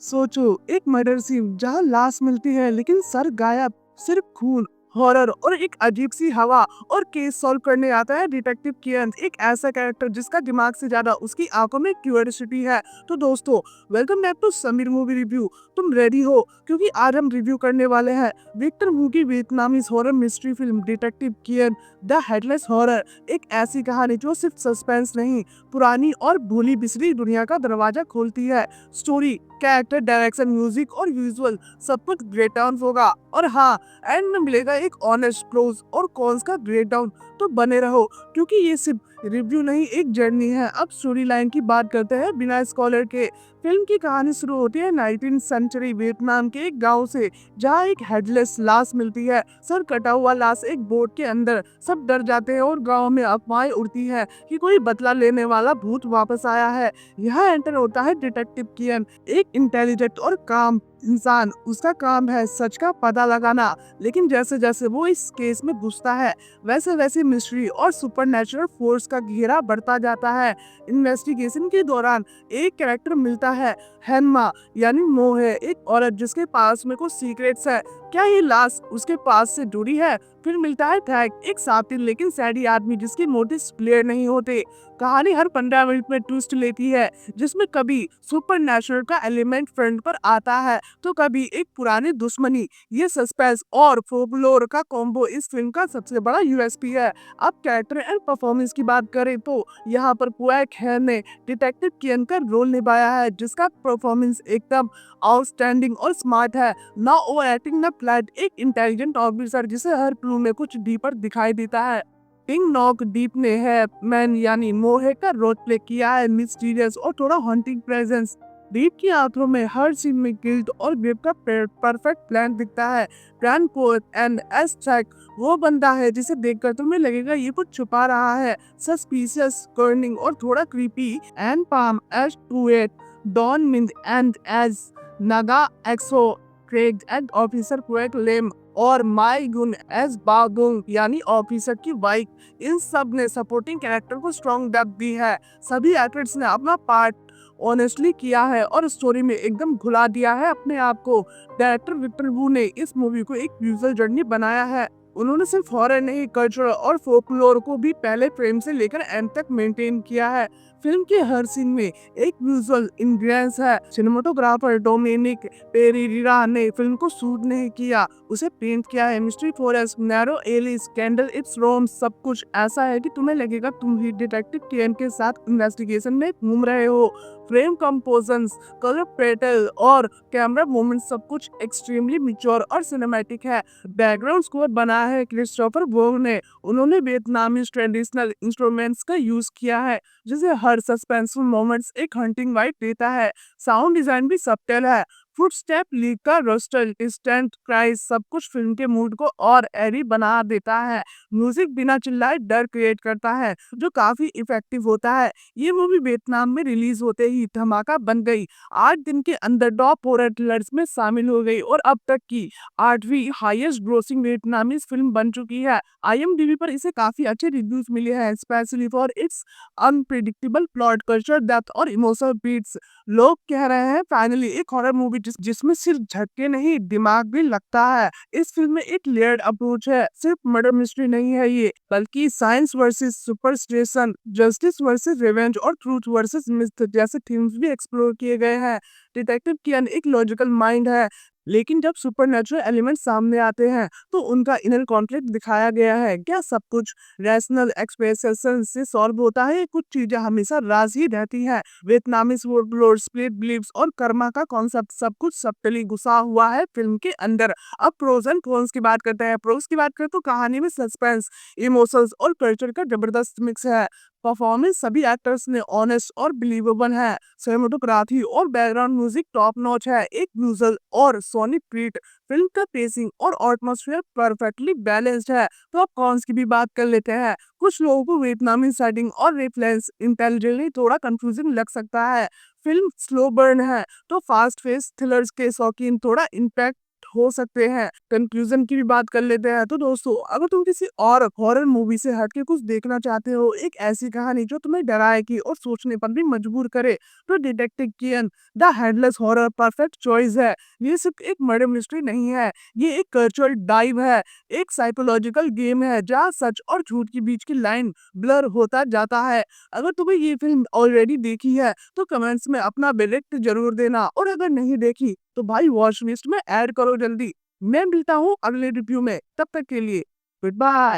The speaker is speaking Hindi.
सोचो, एक मर्डर सीन जहां लाश मिलती है लेकिन सर गायब, सिर्फ खून, हॉरर और एक अजीब सी हवा। और केस सॉल्व करने आता है डिटेक्टिव किरण, एक ऐसा कैरेक्टर जिसका दिमाग से ज्यादा उसकी आंखों में क्यूरियोसिटी है। तो दोस्तों, welcome back to Sameer movie review. तुम रेडी हो? क्योंकि आज हम रिव्यू करने वाले हैं विक्टर वू की Vietnamese horror mystery film detective Kiran the headless horror. एक ऐसी कहानी जो सिर्फ सस्पेंस नहीं, पुरानी और भूली बिसरी दुनिया का दरवाजा खोलती है। स्टोरी, कैरेक्टर, डायरेक्शन, म्यूजिक और विजुअल सब कुछ ग्रेट डाउन होगा। और हाँ, एंड में मिलेगा एक ऑनेस्ट प्रोज और कॉन्स का ब्रेक डाउन। तो बने रहो, क्योंकि ये सिर्फ रिव्यू नहीं, एक जर्नी है। अब स्टोरी लाइन की बात करते हैं बिना स्कॉलर के। फिल्म की कहानी शुरू होती है 19th सेंचुरी वियतनाम के एक गांव से, जहां एक हेडलेस लाश मिलती है, सर कटा हुआ लाश एक बोट के अंदर। सब डर जाते हैं और गांव में अफवाहें उड़ती है कि कोई बदला लेने वाला भूत वापस आया है। यहाँ एंटर होता है डिटेक्टिव किरण, एक इंटेलिजेंट और काम इंसान। उसका काम है सच का पता लगाना। लेकिन जैसे जैसे वो इस केस में घुसता है, वैसे वैसे मिस्ट्री और सुपरनैचुरल फोर्स का घेरा बढ़ता जाता है। इन्वेस्टिगेशन के दौरान एक कैरेक्टर मिलता है, हेनमा यानी मोहे, एक औरत जिसके पास में कुछ सीक्रेट्स है। क्या ये लाश उसके पास से जुड़ी है? फिर मिलता है थैक, एक सातिर लेकिन सैडी आदमी जिसके मोटिव्स क्लियर नहीं होते। कहानी हर 15 मिनट में ट्विस्ट लेती है, जिसमें कभी सुपरनैचुरल का एलिमेंट फ्रंट पर आता है तो कभी एक पुरानी दुश्मनी। ये सस्पेंस और फोकलोर का कॉम्बो इस फिल्म का सबसे बड़ा यूएसपी है। अब कैरेक्टर एंड परफॉर्मेंस की बात करें तो यहाँ पर क्वैक है ने डिटेक्टिव किरण का रोल निभाया है, जिसका परफॉर्मेंस एकदम आउटस्टैंडिंग और स्मार्ट है। ना ओवर एक्टिंग ना फ्लैट, एक इंटेलिजेंट ऑफिसर जिसे हर क्लू में कुछ डीपर दिखाई देता है। पिंग नॉक डीप ने है मैन यानी मोहे का रोल प्ले किया है, मिस्टीरियस और थोड़ा हॉन्टिंग प्रेजेंस। डीप की आंखों में हर सीन में गिल्ट और ग्रिप का परफेक्ट प्लान दिखता है। प्लान पोएट एंड एस्ट्रैक्ट वो बंदा है जिसे देखकर तुम्हें लगेगा ये कुछ छुपा रहा है। सस्पिशियस, कर्निंग और थोड़ा क्रीपी। एंड पाम एज टू एट डॉन मिंद एंड एज नागा एक्सो क्रेग एंड ऑफिसर क्वेक लेम और माई गुन एज बागुंग यानी ऑफिसर की वाइफ। इन सब ने सपोर्टिंग कैरेक्टर को स्ट्रॉन्ग डेप्थ दी है। सभी एक्टर्स ने अपना पार्ट ऑनेस्टली किया है और स्टोरी में एकदम घुला दिया है अपने आप को। डायरेक्टर विक्टर वू ने इस मूवी को एक विजुअल जर्नी बनाया है। उन्होंने सिर्फ हॉरर नहीं, कल्चर और फोकलोर को भी पहले फ्रेम से लेकर एंड तक मेंटेन किया है। फिल्म के हर सीन में एक विजुअल इंग्रेडिएंट्स है। सिनेमाटोग्राफर डोमिनिक पेरेरा ने फिल्म को शूट नहीं किया, उसे पेंट किया है। Mystery forest, narrow alleys, candlelit rooms सब कुछ ऐसा है कि तुम्हें लगेगा तुम ही डिटेक्टिव किरण के साथ इन्वेस्टिगेशन में घूम रहे हो। फ्रेम कंपोजिशंस, कलर पैटर्न और कैमरा मूवमेंट सब कुछ एक्सट्रीमली मैच्योर और सिनेमैटिक है। बैकग्राउंड स्कोर बनाया है क्रिस्टोफर वोग ने। उन्होंने वियतनामीज ट्रेडिशनल इंस्ट्रूमेंट्स का यूज किया है, जिसे हर सस्पेंसफुल मोमेंट्स एक हंटिंग वाइब देता है। साउंड डिजाइन भी सबटल है। फुटस्टेप, लीक का रस्टल, डिस्टेंट क्राइस सब कुछ फिल्म के मूड को और एरी बना देता है। म्यूजिक बिना चिल्लाए डर क्रिएट करता है, जो काफी इफेक्टिव होता है। ये मूवी वियतनाम में रिलीज होते ही धमाका बन गई। 8 दिन के अंदर टॉप हॉरर थ्रिलर्स में शामिल हो गई और अब तक की 8वीं हाईएस्ट ग्रोसिंग वियतनामीज फिल्म बन चुकी है। IMDb पर इसे काफी अच्छे रिव्यूज मिले हैं, specially for its unpredictable plot, culture depth और इमोशनल बीट्स। लोग कह रहे हैं फाइनली एक हॉरर मूवी जिसमें सिर्फ झटके नहीं, दिमाग भी लगता है। इस फिल्म में एक लेयर्ड अप्रोच है, सिर्फ मर्डर मिस्ट्री नहीं है ये, बल्कि science versus superstition, justice versus revenge और ट्रूथ वर्सेस मिथ जैसे थीम्स भी एक्सप्लोर किए गए हैं। डिटेक्टिव किरण एक लॉजिकल माइंड है, लेकिन जब सुपरनेचुरल एलिमेंट सामने आते हैं तो उनका इनर कॉन्फ्लिक्ट दिखाया गया है। क्या सब कुछ रैशनल एक्सप्रेशन से सॉल्व होता है? कुछ चीजें हमेशा राज ही रहती हैं। वियतनामीज वर्कलोड, स्प्लिट बिलीव्स और कर्मा का कॉन्सेप्ट सब कुछ सबटली घुसा हुआ है फिल्म के अंदर। अब प्रोज एंड कॉन्स की बात करते हैं। प्रोज की बात करें तो कहानी में सस्पेंस, इमोशंस और कल्चर का जबरदस्त मिक्स है। परफॉर्मेंस सभी एक्टर्स ने ऑनेस्ट और बिलीवेबल है। सिनेमेटोग्राफी और बैकग्राउंड म्यूजिक टॉप नॉच है, एक विजुअल और सोनिक ट्रीट। फिल्म का पेसिंग और एटमॉस्फेयर परफेक्टली बैलेंस्ड है। तो अब कॉन्स की भी बात कर लेते हैं। कुछ लोगों को वियतनामी सेटिंग और रेफरेंस इंटेलिजेंटली थोड़ा कंफ्यूजिंग लग सकता है। फिल्म स्लो बर्न है, तो फास्ट फेस थ्रिलर्स के शौकीन थोड़ा इम्पैक्ट हो सकते हैं। कंक्लूजन की भी बात कर लेते हैं। तो दोस्तों, अगर तुम किसी और हॉरर मूवी से हटके कुछ देखना चाहते हो, एक ऐसी कहानी जो तुम्हें डराएगी और सोचने पर भी मजबूर करे, तो डिटेक्टिव कियन the headless horror perfect choice है। ये सिर्फ एक मर्डर मिस्ट्री नहीं है, ये एक कल्चरल डाइव है, एक साइकोलॉजिकल गेम है जहाँ सच और झूठ के बीच की लाइन ब्लर होता जाता है। अगर तुम्हें ये फिल्म ऑलरेडी देखी है तो कमेंट्स में अपना वेर्डिक्ट जरूर देना, और अगर नहीं देखी तो भाई वॉच लिस्ट में ऐड करो जल्दी। मैं मिलता हूँ अगले रिव्यू में, तब तक के लिए गुड बाय।